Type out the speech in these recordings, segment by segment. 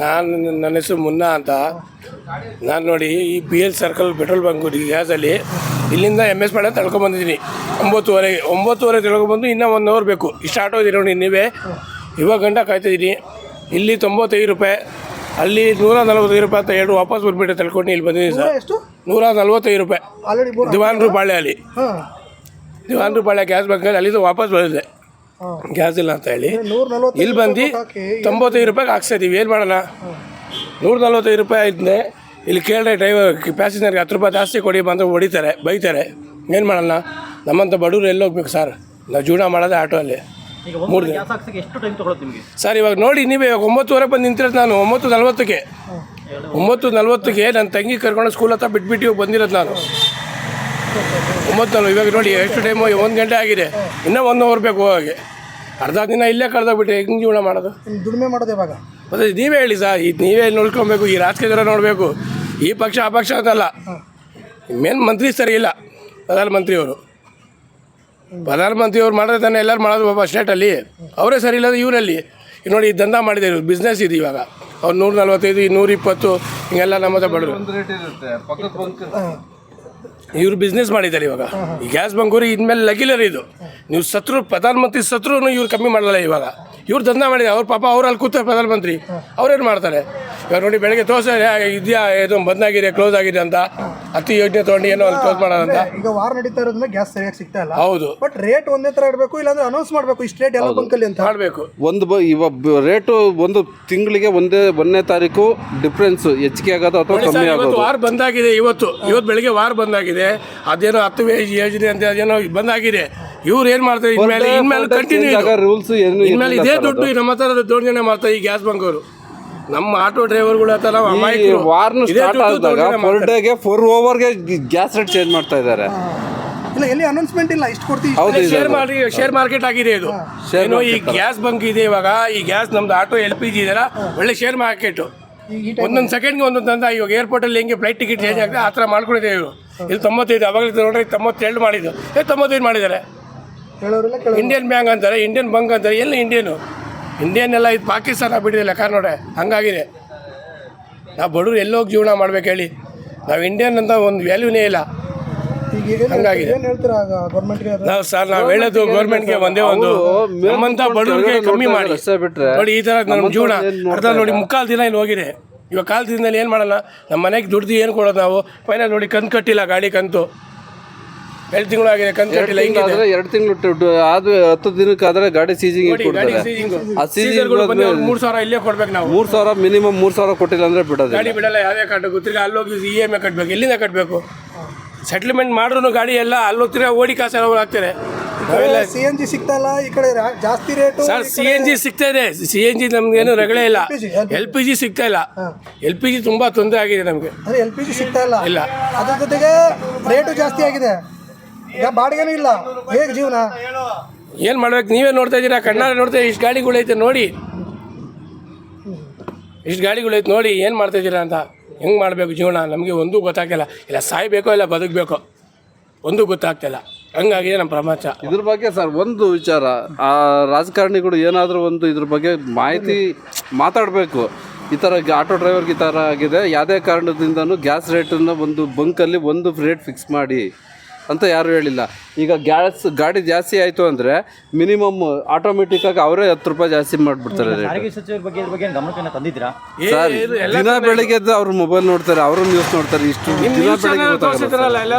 ನನ್ನ ಹೆಸರು ಮುನ್ನಾ ಅಂತ. ನಾನು ನೋಡಿ ಈ PL ಸರ್ಕಲ್ ಪೆಟ್ರೋಲ್ ಬಂಕ್ ಗ್ಯಾಸಲ್ಲಿ ಇಲ್ಲಿಂದ MS ಪಾಳ್ಯ ತಳ್ಕೊಂಬಂದಿದ್ದೀನಿ. 9:30 ತಳ್ಕೊಂಬಂದು ಇನ್ನೂ 1 ಅವರ್ ಬೇಕು. ಇಷ್ಟು ಆಟೋ ಇದೆ ನೋಡಿ ನೀವೇ. ಇವಾಗ ಗಂಟ ಕಾಯ್ತಿದ್ದೀನಿ. ಇಲ್ಲಿ 95 ರೂಪಾಯಿ, ಅಲ್ಲಿ 145 ರೂಪಾಯಿ ಅಂತ ಹೇಳಿ ವಾಪಸ್ ಬಂದುಬಿಟ್ಟು ತಳ್ಕೊಂಡು ಇಲ್ಲಿ ಬಂದಿದ್ದೀನಿ ಸರ್. 145 ರೂಪಾಯಿ ದಿವಾನ್ರು ಪಾಳ್ಯ ಗ್ಯಾಸ್ ಬಂಕಲ್ಲಿ ಅಲ್ಲಿಂದ ವಾಪಸ್ ಬಂದಿದೆ. ಗ್ಯಾಸ್ ಇಲ್ಲ ಅಂತ ಹೇಳಿ ಇಲ್ಲಿ ಬಂದು 95 ರೂಪಾಯಿಗೆ ಹಾಕ್ಸ್ತಾಯಿದ್ದೀವಿ. ಏನು ಮಾಡೋಣ? 145 ರೂಪಾಯಿ ಆಯ್ತದೆ. ಇಲ್ಲಿ ಕೇಳಿದ್ರೆ ಡ್ರೈವರ್ ಪ್ಯಾಸೆಂಜರ್ಗೆ 10 ರೂಪಾಯಿ ಜಾಸ್ತಿ ಕೊಡಿ ಬಂದು ಹೊಡಿತಾರೆ, ಬೈತಾರೆ. ಏನು ಮಾಡೋಣ? ನಮ್ಮಂಥ ಬಡವರು ಎಲ್ಲಿ ಹೋಗ್ಬೇಕು ಸರ್? ನಾವು ಜೀವನ ಮಾಡೋದೇ ಆಟೋಲ್ಲಿ. 3 ದಿನ ಸರ್. ಇವಾಗ ನೋಡಿ ನೀವೇ, ಇವಾಗ 9:30 ಬಂದು ನಿಂತಿರೋದು ನಾನು. 9:40ಗೆ ನನ್ನ ತಂಗಿ ಕರ್ಕೊಂಡು ಸ್ಕೂಲ್ ಹತ್ರ ಬಿಟ್ಬಿಟ್ಟು ಇವಾಗ ಬಂದಿರೋದು ನಾನು. 9:40. ಇವಾಗ ನೋಡಿ ಎಷ್ಟು ಟೈಮು, 1 ಗಂಟೆ ಆಗಿದೆ. ಇನ್ನೂ 1 ಅವರ್ ಬೇಕು ಹೋಗಿ. ಅರ್ಧ ದಿನ ಇಲ್ಲೇ ಕಳೆದೋಗ್ಬಿಟ್ಟು ಹೆಂಗೆ ಜೀವನ ಮಾಡೋದು? ದುಡಿಮೆ ಮಾಡೋದು ಇವಾಗ. ಮತ್ತು ನೀವೇ ಹೇಳಿ ಸರ್, ನೀವೇ ನೋಡ್ಕೊಬೇಕು. ಈ ರಾಜಕೀಯದವ್ರ ನೋಡಬೇಕು. ಈ ಪಕ್ಷ ಆ ಪಕ್ಷ ಅಂತಲ್ಲ. ಮೇನ್ ಮಂತ್ರಿ ಸರಿ ಇಲ್ಲ. ಪ್ರಧಾನಮಂತ್ರಿಯವರು ಮಾಡಿದ್ರೆ ತಾನೇ ಎಲ್ಲರೂ ಮಾಡೋದು ಪಾಪ ಸ್ಟೇಟಲ್ಲಿ. ಅವರೇ ಸರಿ ಇಲ್ಲದ ಇವರಲ್ಲಿ. ನೋಡಿ ಈ ದಂಧ ಮಾಡಿದೆ, ಬಿಸ್ನೆಸ್ ಇದೆ ಇವಾಗ. ಅವ್ರು 145, 120 ಹಿಂಗೆಲ್ಲ ನಮ್ಮ ಹತ್ರ ಬಡವರು ಇವರು ಬಿಸ್ನೆಸ್ ಮಾಡಿದ್ದಾರೆ ಇವಾಗ. ಈ ಗ್ಯಾಸ್ ಬಂಕೂರಿ ಇನ್ಮೇಲೆ ಲಗಿಲರ್ ಇದು. ನೀವು ಪ್ರಧಾನಮಂತ್ರಿ ಸತ್ರು ಇವ್ರು ಕಮ್ಮಿ ಮಾಡಲ್ಲ ಇವಾಗ. ಇವ್ರು ದಂಧ ಮಾಡಿದ್ದಾರೆ. ಅವ್ರ ಪಾಪ ಅವ್ರು ಅಲ್ಲಿ ಕೂತಾರೆ ಪ್ರಧಾನಮಂತ್ರಿ. ಅವ್ರೇನು ಮಾಡ್ತಾರೆ? ಇವಾಗ ನೋಡಿ ಬೆಳಗ್ಗೆ ತೋರಿಸ ಇದೆಯಾ ಇದು ಬಂದಾಗಿದೆ, ಕ್ಲೋಸ್ ಆಗಿದೆ ಅಂತ. 10 ಯೋಜನೆ ತೊಗೊಂಡು ಏನೋ ಅಲ್ಲಿ ಕ್ಲೋಸ್ ಮಾಡೋದಂತ. ಈಗ ವಾರ ನಡೀತಾ ಇರೋದ್ರಿಂದ ಗ್ಯಾಸ್ ಸರಿಯಾಗಿ ಸಿಗ್ತಾ ಇಲ್ಲ. ಹೌದು, ಬಟ್ ರೇಟ್ ಒಂದೇ ಥರ ಇಡಬೇಕು, ಇಲ್ಲಾಂದ್ರೆ ಅನೌನ್ಸ್ ಮಾಡಬೇಕು ಇಷ್ಟು ರೇಟ್ ಎಲ್ಲ ಬಂಕಲ್ಲಿ ಅಂತ ಮಾಡಬೇಕು. ಇವಾಗ ರೇಟು ಒಂದು ತಿಂಗಳಿಗೆ ಒಂದನೇ ತಾರೀಕು ಡಿಫ್ರೆನ್ಸ್ ಹೆಚ್ಚಿಗೆ ಆಗೋದು ಅಥವಾ ಕಮ್ಮಿ ಆಗೋದು. ವಾರ ಬಂದಾಗಿದೆ. ಇವತ್ತು ಬೆಳಿಗ್ಗೆ ವಾರ ಬಂದಾಗಿದೆ. ಅದೇನೋ 10 ಯೋಜನೆ ಅಂತ ಅದೇನೋ ಬಂದಾಗಿದೆ. ಇವ್ರು ಏನು ಮಾಡ್ತಾರೆ? ಇನ್ಮೇಲೆ ಕಂಟಿನ್ಯೂ ರೂಲ್ಸ್ ಇನ್ಮೇಲೆ ಇದೇ ದುಡ್ಡು ನಮ್ಮ ಹತ್ರ ದೋಣನೆ ಮಾಡ್ತಾರೆ ಈ ಗ್ಯಾಸ್ ಬಂಕವರು. ನಮ್ಮ ಆಟೋ ಡ್ರೈವರ್ಗಳು ಹತ್ರ ವಾರ್ನ ಸ್ಟಾರ್ಟ್ ಆದಾಗ ಪರ್ ಡೇಗೆ 4 ಓವರ್ಗೆ ಗ್ಯಾಸ್ ರೇಟ್ ಚೇಂಜ್ ಮಾಡ್ತಾ ಇದ್ದಾರೆ. ಇಲ್ಲ, ಎಲ್ಲಿ ಅನೌನ್ಸ್ಮೆಂಟ್ ಇಲ್ಲ, ಇಷ್ಟು ಕೊಡ್ತೀವಿ. ಶೇರ್ ಮಾರ್ಕೆಟ್ ಆಗಿದೆ ಇದು. ಏನು ಈ ಗ್ಯಾಸ್ ಬಂಕ್ ಇದೆ ಇವಾಗ. ಈ ಗ್ಯಾಸ್ ನಮ್ದು ಆಟೋ LPG ಇದೆಯಲ್ಲ, ಒಳ್ಳೆ ಶೇರ್ ಮಾರ್ಕೆಟ್. ಒಂದೊಂದು ಸೆಕೆಂಡ್ಗೆ ಒಂದೊಂದು ಅಂತ. ಇವಾಗ ಏರ್ಪೋರ್ಟಲ್ಲಿ ಹೆಂಗೆ ಫ್ಲೈಟ್ ಟಿಕೆಟ್ ಚೇಂಜ್ ಆಗ್ತದೆ ಆ ಥರ ಮಾಡ್ಕೊಂಡಿದ್ದೇವೆ ಇವರು. ಇಲ್ಲಿ 95, ಅವಾಗಲೇ ನೋಡ್ರಿ 92 ಮಾಡಿದ್ದು. 95 ಮಾಡಿದ್ದಾರೆ. ಇಂಡಿಯನ್ ಬ್ಯಾಂಕ್ ಅಂತಾರೆ, ಇಂಡಿಯನ್ ಬಂಕ್ ಅಂತಾರೆ. ಎಲ್ಲ ಇಂಡಿಯನ್ ಎಲ್ಲ ಇದು ಪಾಕಿಸ್ತಾನ ಬಿಟ್ಟಿದೆ ಲೆಕ್ಕ ನೋಡಿ. ಹಂಗಾಗಿದೆ. ನಾವು ಬಡವರು ಎಲ್ಲೋಗಿ ಜೀವನ ಮಾಡ್ಬೇಕು ಹೇಳಿ? ನಾವು ಇಂಡಿಯನ್ ಅಂತ ಒಂದು ವ್ಯಾಲ್ಯೂನೇ ಇಲ್ಲ. ಹಂಗಾಗಿದೆ. ನಾವು ಹೇಳೋದು ಗೌರ್ಮೆಂಟ್ಗೆ ಒಂದೇ ಒಂದು, ನಮ್ಮಂಥ ಬಡವರಿಗೆ ಕಮ್ಮಿ ಮಾಡಿ ನೋಡಿ. ಈ ಥರ ನಮ್ಮ ಜೀವನ ಅರ್ಧ ನೋಡಿ 3/4 ದಿನ ಇಲ್ಲಿ ಹೋಗಿದೆ. ಇವಾಗ 1/4 ದಿನದಲ್ಲಿ ಏನು ಮಾಡೋಣ? ನಮ್ಮ ಮನೆಗೆ ದುಡ್ದು ಏನು ಕೊಡೋದು ನಾವು? ಫೈನಲ್ ನೋಡಿ ಕಂತು ಕಟ್ಟಿಲ್ಲ, ಗಾಡಿ ಕಂತು 2 ತಿಂಗಳು ಆಗಿದೆ, ಕಂತು ಕಟ್ಟಿಲ್ಲ. ಹಿಂಗೆ 2 ತಿಂಗಳು ಆದ್ರೆ 10 ದಿನಕ್ಕಾದ್ರೆ ಗಾಡಿ ಸೀಜಿಂಗ್ ಕೊಡ್ತಾರೆ. ಆ ಸೀಜಿಂಗ್ 3,000 ಇಲ್ಲೇ ಕೊಡ್ಬೇಕು ನಾವು. 3,000 ಮಿನಿಮಮ್ 3,000 ಕೊಟ್ಟಿಲ್ಲ ಅಂದ್ರೆ ಬಿಡೋದು. ಗಾಡಿ ಬಿಡಲ್ಲ. ಯಾವುದೇ ಕಟ್ಟಬೇಕು, ತಿರ್ಗಿ ಅಲ್ಲೋಗಿ EMI ಕಟ್ಟಬೇಕು. ಎಲ್ಲಿಂದ ಕಟ್ಟಬೇಕು? ಸೆಟ್ಲ್ಮೆಂಟ್ ಮಾಡ್ರು ಗಾಡಿ ಎಲ್ಲ ಅಲ್ಲೋಗ್ತಿರ ಓಡಿ ಕಾಸೆಲ್ಲ ಆಗ್ತಾರೆ. CNG ಸಿಗ್ತಾ ಇಲ್ಲ ಈ ಕಡೆ, ಜಾಸ್ತಿ ರೇಟು. ಸರ್ CNG ಸಿಗ್ತಾ ಇದೆ. CNG ನಮ್ಗೇನು ರಗಳೆ ಇಲ್ಲ. LPG ಸಿಗ್ತಾ ಇಲ್ಲ. LPG ತುಂಬಾ ತೊಂದರೆ ಆಗಿದೆ ನಮಗೆ. LPG ಸಿಗ್ತಾ ಇಲ್ಲ. ಅದ್ರ ಜೊತೆಗೆ ರೇಟು ಜಾಸ್ತಿ ಆಗಿದೆ. ಈಗ ಬಾಡಿಗೆನೂ ಇಲ್ಲ. ಹೇಗೆ ಜೀವನ? ಏನು ಮಾಡ್ಬೇಕು? ನೀವೇ ನೋಡ್ತಾ ಇದ್ದೀರಾ, ಕಣ್ಣಾರೆ ನೋಡ್ತಾ. ಇಷ್ಟು ಗಾಡಿಗಳೈತೆ ನೋಡಿ, ನೋಡಿ ಏನು ಮಾಡ್ತಾ ಇದ್ದೀರಾ ಅಂತ. ಹೆಂಗೆ ಮಾಡಬೇಕು ಜೀವನ? ನಮಗೆ ಒಂದೂ ಗೊತ್ತಾಗ್ತಿಲ್ಲ. ಇಲ್ಲ ಸಾಯ್ಬೇಕೋ ಇಲ್ಲ ಬದುಕಬೇಕೋ ಒಂದೂ ಗೊತ್ತಾಗ್ತಿಲ್ಲ. ಹಂಗಾಗಿದೆ ನಮ್ಮ ಪ್ರಪಂಚ. ಇದ್ರ ಬಗ್ಗೆ ಸರ್ ಒಂದು ವಿಚಾರ, ಆ ರಾಜಕಾರಣಿಗಳು ಏನಾದರೂ ಒಂದು ಇದ್ರ ಬಗ್ಗೆ ಮಾಹಿತಿ ಮಾತಾಡಬೇಕು. ಈ ಥರ ಆಟೋ ಡ್ರೈವರ್ಗೆ ಈ ಥರ ಆಗಿದೆ, ಯಾವುದೇ ಕಾರಣದಿಂದನೂ ಗ್ಯಾಸ್ ರೇಟನ್ನು ಒಂದು ಬಂಕಲ್ಲಿ ಒಂದು ರೇಟ್ ಫಿಕ್ಸ್ ಮಾಡಿ ಅಂತ ಯಾರು ಹೇಳಿಲ್ಲ. ಈಗ ಗಾಡಿ ಜಾಸ್ತಿ ಆಯಿತು ಅಂದರೆ ಮಿನಿಮಮ್ ಆಟೋಮೆಟಿಕ್ಕಾಗಿ ಅವರೇ 10 ರೂಪಾಯಿ ಜಾಸ್ತಿ ಮಾಡಿಬಿಡ್ತಾರೆ. ಸರ್ ದಿನ ಬೆಳಿಗ್ಗೆ ಅವ್ರು ಮೊಬೈಲ್ ನೋಡ್ತಾರೆ, ಅವರು ನ್ಯೂಸ್ ನೋಡ್ತಾರೆ. ಇಷ್ಟು ದಿನ ಬೆಳಿಗ್ಗೆ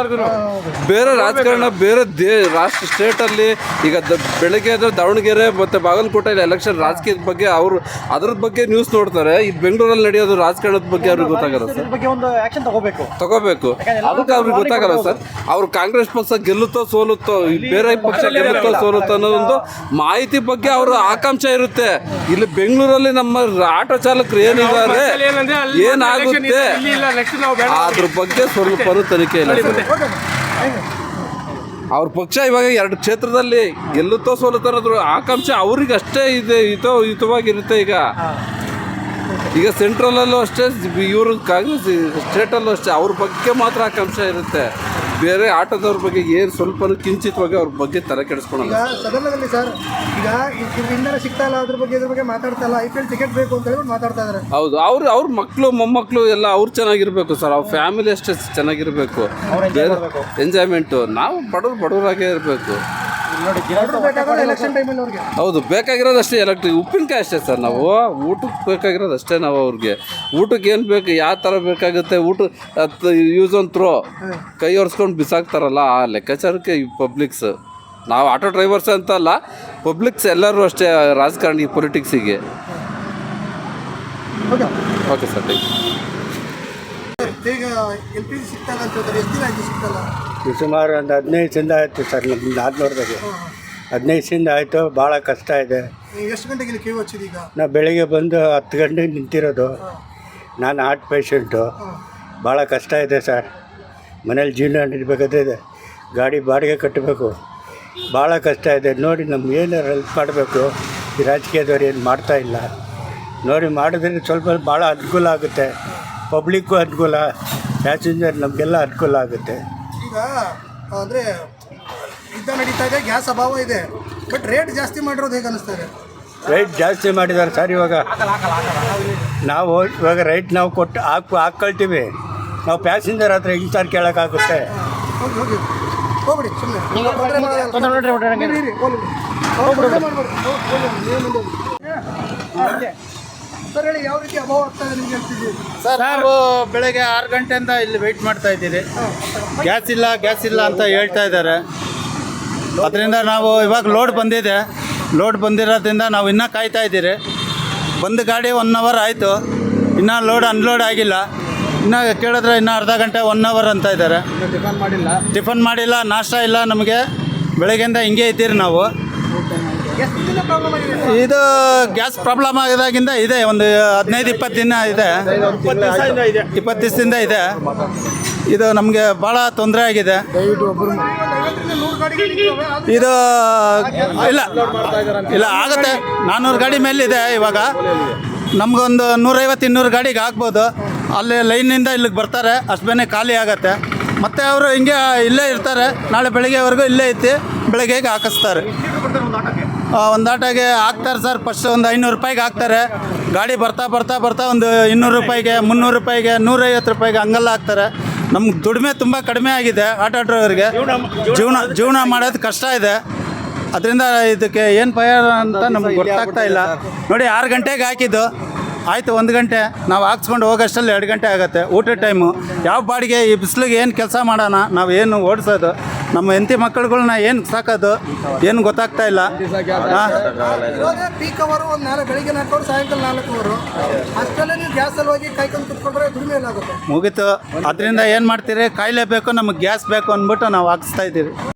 ಬೇರೆ ರಾಜಕಾರಣ ಬೇರೆ ರಾಷ್ಟ್ರ ಸ್ಟೇಟಲ್ಲಿ ಈಗ ಬೆಳಗ್ಗೆ ಎದ್ರೆ ದಾವಣಗೆರೆ ಮತ್ತು ಬಾಗಲಕೋಟೆಯಲ್ಲಿ ಎಲೆಕ್ಷನ್ ರಾಜಕೀಯದ ಬಗ್ಗೆ ಅವರು ಅದ್ರ ಬಗ್ಗೆ ನ್ಯೂಸ್ ನೋಡ್ತಾರೆ. ಈ ಬೆಂಗಳೂರಲ್ಲಿ ನಡೆಯೋದು ರಾಜಕಾರಣದ ಬಗ್ಗೆ ಅವ್ರಿಗೆ ಗೊತ್ತಾಗಲ್ಲ ಸರ್. ತಗೋಬೇಕು. ಅದಕ್ಕೆ ಅವ್ರಿಗೆ ಗೊತ್ತಾಗಲ್ಲ ಸರ್. ಅವ್ರು ಕಾಂಗ್ರೆಸ್ ಪಕ್ಷ ಗೆಲ್ಲುತ್ತೋ ಸೋಲುತ್ತೋ, ಬೇರೆ ಪಕ್ಷ ಗೆಲ್ಲುತ್ತೋ ಸೋಲುತ್ತೋ ಅನ್ನೋ ಒಂದು ಮಾಹಿತಿ ಬಗ್ಗೆ ಅವ್ರ ಆಕಾಂಕ್ಷೆ ಇರುತ್ತೆ. ಇಲ್ಲಿ ಬೆಂಗಳೂರಲ್ಲಿ ನಮ್ಮ ಆಟೋ ಚಾಲಕರು ಏನಿದ್ದಾರೆ, ಏನಾಗುತ್ತೆ ಅದ್ರ ಬಗ್ಗೆ ಸ್ವಲ್ಪ ತನಿಖೆ ಇಲ್ಲ. ಅವ್ರ ಪಕ್ಷ ಇವಾಗ 2 ಕ್ಷೇತ್ರದಲ್ಲಿ ಗೆಲ್ಲುತ್ತೋ ಸೋಲುತ್ತೋ ಅನ್ನೋದ್ರ ಆಕಾಂಕ್ಷೆ ಅವ್ರಿಗೆ ಅಷ್ಟೇ ಇದೆ, ಹಿತವಾಗಿರುತ್ತೆ. ಈಗ ಸೆಂಟ್ರಲಲ್ಲೂ ಅಷ್ಟೇ, ಇವರು ಕಾಂಗ್ರೆಸ್ ಸ್ಟೇಟಲ್ಲೂ ಅಷ್ಟೇ, ಅವ್ರ ಬಗ್ಗೆ ಮಾತ್ರ ಆಕಾಂಕ್ಷೆ ಇರುತ್ತೆ. ಬೇರೆ ಆಟೋದವ್ರ ಬಗ್ಗೆ ಏನು ಸ್ವಲ್ಪ ಕಿಂಚಿತವಾಗಿ ಅವ್ರ ಬಗ್ಗೆ ತಲೆ ಕೆಡಿಸ್ಕೊಳಲ್ಲ. ಈಗ ಸದನದಲ್ಲಿ ಸರ್ ಈಗ ಇಂಧನ ಸಿಗ್ತಾ ಇಲ್ಲ ಅದ್ರ ಬಗ್ಗೆ ಮಾತಾಡ್ತಾ ಇಲ್ಲ. IPL ಟಿಕೆಟ್ ಬೇಕು ಅಂತ ಹೇಳಿ ಮಾತಾಡ್ತಾ ಇದ್ದಾರೆ. ಹೌದು, ಅವ್ರ ಮಕ್ಕಳು ಮೊಮ್ಮಕ್ಕಳು ಎಲ್ಲ ಅವ್ರು ಚೆನ್ನಾಗಿರ್ಬೇಕು ಸರ್, ಅವ್ರ ಫ್ಯಾಮಿಲಿ ಅಷ್ಟೇ ಚೆನ್ನಾಗಿರ್ಬೇಕು, ಎಂಜಾಯ್ಮೆಂಟು. ನಾವು ಬಡವರಾಗೇ ಇರಬೇಕು. ಎಲೆಕ್ಷನ್ ಟೈಮಲ್ಲಿ ಅವ್ರಿಗೆ ಹೌದು, ಬೇಕಾಗಿರೋದು ಅಷ್ಟೇ ಎಲೆಕ್ಟ್ರಿಕ್ ಉಪ್ಪಿನಕಾಯಿ ಅಷ್ಟೇ ಸರ್. ನಾವು ಊಟಕ್ಕೆ ಬೇಕಾಗಿರೋದು ಅಷ್ಟೇ. ನಾವು ಅವ್ರಿಗೆ ಊಟಕ್ಕೆ ಏನು ಬೇಕು, ಯಾವ ಥರ ಬೇಕಾಗುತ್ತೆ, ಊಟ ಯೂಸ್ ಆನ್ ಥ್ರೋ ಕೈ ಒರೆಸ್ಕೊಂಡು ಬಿಸಾಕ್ತಾರಲ್ಲ, ಆ ಲೆಕ್ಕಾಚಾರಕ್ಕೆ ಈ ಪಬ್ಲಿಕ್ಸ್. ನಾವು ಆಟೋ ಡ್ರೈವರ್ಸ್ ಅಂತಲ್ಲ, ಪಬ್ಲಿಕ್ಸ್ ಎಲ್ಲರೂ ಅಷ್ಟೇ, ರಾಜಕಾರಣಿ ಪೊಲಿಟಿಕ್ಸಿಗೆ. Okay sir, thank you. ಈಗ LPG ಸಿಗ್ತಾ ಇಲ್ಲ ಅಂತ ಹೇಳ್ತಾರೆ. ಎಷ್ಟು ದಿನ ಆಯ್ತು ಸಿಗ್ತಲ್ಲ? ಸುಮಾರು ಒಂದು 15 ದಿನ ಆಯಿತು ಸರ್. ನಮ್ಮ ನಾಲ್ಕುನೂರದಾಗೆ 15 ದಿನ ಆಯಿತು. ಭಾಳ ಕಷ್ಟ ಇದೆ. ಎಷ್ಟು ಗಂಟೆಗೆ ಇಲ್ಲಿ ಕ್ಯೂ ಹಚ್ಚಿದೆ? ಈಗ ನಾವು ಬೆಳಿಗ್ಗೆ ಬಂದು 10 ಗಂಟೆಗೆ ನಿಂತಿರೋದು. ನಾನು ಹಾರ್ಟ್ ಪೇಷಂಟು. ಭಾಳ ಕಷ್ಟ ಇದೆ ಸರ್. ಮನೇಲಿ ಜೀವನ ನಡಿಬೇಕಾದ್ರೆ ಇದೆ, ಗಾಡಿ ಬಾಡಿಗೆ ಕಟ್ಟಬೇಕು. ಭಾಳ ಕಷ್ಟ ಇದೆ. ನೋಡಿ ನಮ್ಗೆ ಏನಾರು ಹೆಲ್ಪ್ ಮಾಡಬೇಕು. ಈ ರಾಜಕೀಯದವ್ರು ಏನು ಮಾಡ್ತಾಯಿಲ್ಲ. ನೋಡಿ ಮಾಡಿದ್ರೆ ಸ್ವಲ್ಪ ಭಾಳ ಅನುಕೂಲ ಆಗುತ್ತೆ. ಪಬ್ಲಿಕ್ಕು ಅನುಕೂಲ, ಪ್ಯಾಸೆಂಜರ್ ನಮಗೆಲ್ಲ ಅನುಕೂಲ ಆಗುತ್ತೆ. ಈಗ ಅಂದರೆ ಯುದ್ಧ ನಡೀತಾ ಇದೆ, ಗ್ಯಾಸ್ ಅಭಾವ ಇದೆ, ಬಟ್ ರೇಟ್ ಜಾಸ್ತಿ ಮಾಡಿರೋದು ಹೇಗೆ ಅನ್ನಿಸ್ತಾ ಇದೆ? ರೈಟ್ ಜಾಸ್ತಿ ಮಾಡಿದ್ದಾರೆ ಸರ್. ಇವಾಗ ರೈಟ್ ನಾವು ಕೊಟ್ಟು ಹಾಕ್ಕೊಳ್ತೀವಿ. ನಾವು ಪ್ಯಾಸೆಂಜರ್ ಹತ್ರ ಹಿಂಗೆ ಸರ್ ಕೇಳೋಕ್ಕಾಗುತ್ತೆ? ಹೋಗಿ ಹೋಗ್ಬಿಡಿ ಸರ್ ಹೇಳಿ, ಯಾವ ರೀತಿ ಅಭಾವ ಆಗ್ತಾ ಇದೆ ನಿಮ್ಗೆ ಹೇಳ್ತಿದ್ದೀವಿ? ಸರ್, ನಾವು ಬೆಳಗ್ಗೆ 6 ಗಂಟೆಯಿಂದ ಇಲ್ಲಿ ವೆಯ್ಟ್ ಮಾಡ್ತಾ ಇದ್ದೀರಿ. ಗ್ಯಾಸ್ ಇಲ್ಲ ಅಂತ ಹೇಳ್ತಾ ಇದ್ದಾರೆ. ಅದರಿಂದ ನಾವು ಇವಾಗ ಲೋಡ್ ಬಂದಿದೆ. ಲೋಡ್ ಬಂದಿರೋದ್ರಿಂದ ನಾವು ಇನ್ನೂ ಕಾಯ್ತಾ ಇದ್ದೀರಿ. ಬಂದು ಗಾಡಿ 1 ಅವರ್ ಆಯಿತು, ಇನ್ನೂ ಅನ್ಲೋಡ್ ಆಗಿಲ್ಲ. ಇನ್ನೂ ಕೇಳಿದ್ರೆ ಇನ್ನೂ ಅರ್ಧ ಗಂಟೆ 1 ಅವರ್ ಅಂತ ಇದ್ದಾರೆ. ಟಿಫನ್ ಮಾಡಿಲ್ಲ, ನಾಷ್ಟ ಇಲ್ಲ. ನಮಗೆ ಬೆಳಗ್ಗೆಯಿಂದ ಹಿಂಗೆ ಇದ್ದೀರಿ ನಾವು. ಇದು ಗ್ಯಾಸ್ ಪ್ರಾಬ್ಲಮ್ ಆಗಿದಾಗಿಂದ ಇದೆ, ಒಂದು 15-20 ದಿನ ಇದೆ, 20 ದಿವಸದಿಂದ ಇದೆ. ಇದು ನಮಗೆ ಭಾಳ ತೊಂದರೆ ಆಗಿದೆ. ಇದು ಇಲ್ಲ ಆಗುತ್ತೆ. 400 ಗಾಡಿ ಮೇಲಿದೆ ಇವಾಗ. ನಮಗೊಂದು 150-200 ಗಾಡಿಗೆ ಆಗ್ಬೋದು. ಅಲ್ಲಿ ಲೈನಿಂದ ಇಲ್ಲಿಗೆ ಬರ್ತಾರೆ, ಅಷ್ಟು ಬೇನೆ ಖಾಲಿ ಆಗುತ್ತೆ. ಮತ್ತು ಅವರು ಹಿಂಗೆ ಇಲ್ಲೇ ಇರ್ತಾರೆ, ನಾಳೆ ಬೆಳಗ್ಗೆವರೆಗೂ ಇಲ್ಲೇ ಐತಿ, ಬೆಳಗ್ಗೆ ಹಾಕಿಸ್ತಾರೆ. ಒಂದು ಆಟೋಗೆ ಹಾಕ್ತಾರೆ ಸರ್. ಫಸ್ಟ್ ಒಂದು 500 ರೂಪಾಯಿಗೆ ಹಾಕ್ತಾರೆ. ಗಾಡಿ ಬರ್ತಾ ಒಂದು 200 ರೂಪಾಯಿಗೆ, 300 ರೂಪಾಯಿಗೆ, 150 ರೂಪಾಯಿಗೆ ಹಂಗೆಲ್ಲ ಹಾಕ್ತಾರೆ. ನಮ್ಗೆ ದುಡಿಮೆ ತುಂಬ ಕಡಿಮೆ ಆಗಿದೆ. ಆಟೋ ಡ್ರೈವರ್ಗೆ ಜೀವನ ಮಾಡೋದು ಕಷ್ಟ ಇದೆ. ಅದರಿಂದ ಇದಕ್ಕೆ ಏನು ಪರಿಹಾರ ಅಂತ ನಮ್ಗೆ ಗೊತ್ತಾಗ್ತಾ ಇಲ್ಲ. ನೋಡಿ, 6 ಗಂಟೆಗೆ ಹಾಕಿದ್ದು ಆಯಿತು, 1 ಗಂಟೆ ನಾವು ಹಾಕ್ಸ್ಕೊಂಡು ಹೋಗೋಷ್ಟಲ್ಲಿ 2 ಗಂಟೆ ಆಗುತ್ತೆ. ಊಟದ ಟೈಮು ಯಾವ ಬಾಡಿಗೆ ಈ ಬಿಸಿಲಿಗೆ ಏನು ಕೆಲಸ ಮಾಡೋಣ, ನಾವು ಏನು ಓಡಿಸೋದು, ನಮ್ಮ ಹೆಂಡತಿ ಮಕ್ಕಳುಗಳ್ನ ಏನು ಸಾಕೋದು, ಏನು ಗೊತ್ತಾಗ್ತಾ ಇಲ್ಲ. ಪೀಕ್ ಅವರು ಒಂದು ಬೆಳಿಗ್ಗೆ 4 ಅವರ್, ಸಾಯಂಕಾಲ 4 ಅವರು, ಅಷ್ಟಲ್ಲೇ ನೀವು ಗ್ಯಾಸಲ್ಲಿ ಹೋಗಿ ಕಾಯ್ಕೊಂಡು ಕುತ್ಕೊಂಡ್ರೆ ದುಡಿಮೆ ಏನಾಗುತ್ತೆ? ಮುಗೀತು. ಅದರಿಂದ ಏನು ಮಾಡ್ತೀರಿ, ಕಾಯಿಲೆ ಬೇಕು, ನಮಗೆ ಗ್ಯಾಸ್ ಬೇಕು ಅಂದ್ಬಿಟ್ಟು ನಾವು ಹಾಕಿಸ್ತಾ ಇದ್ದೀವಿ.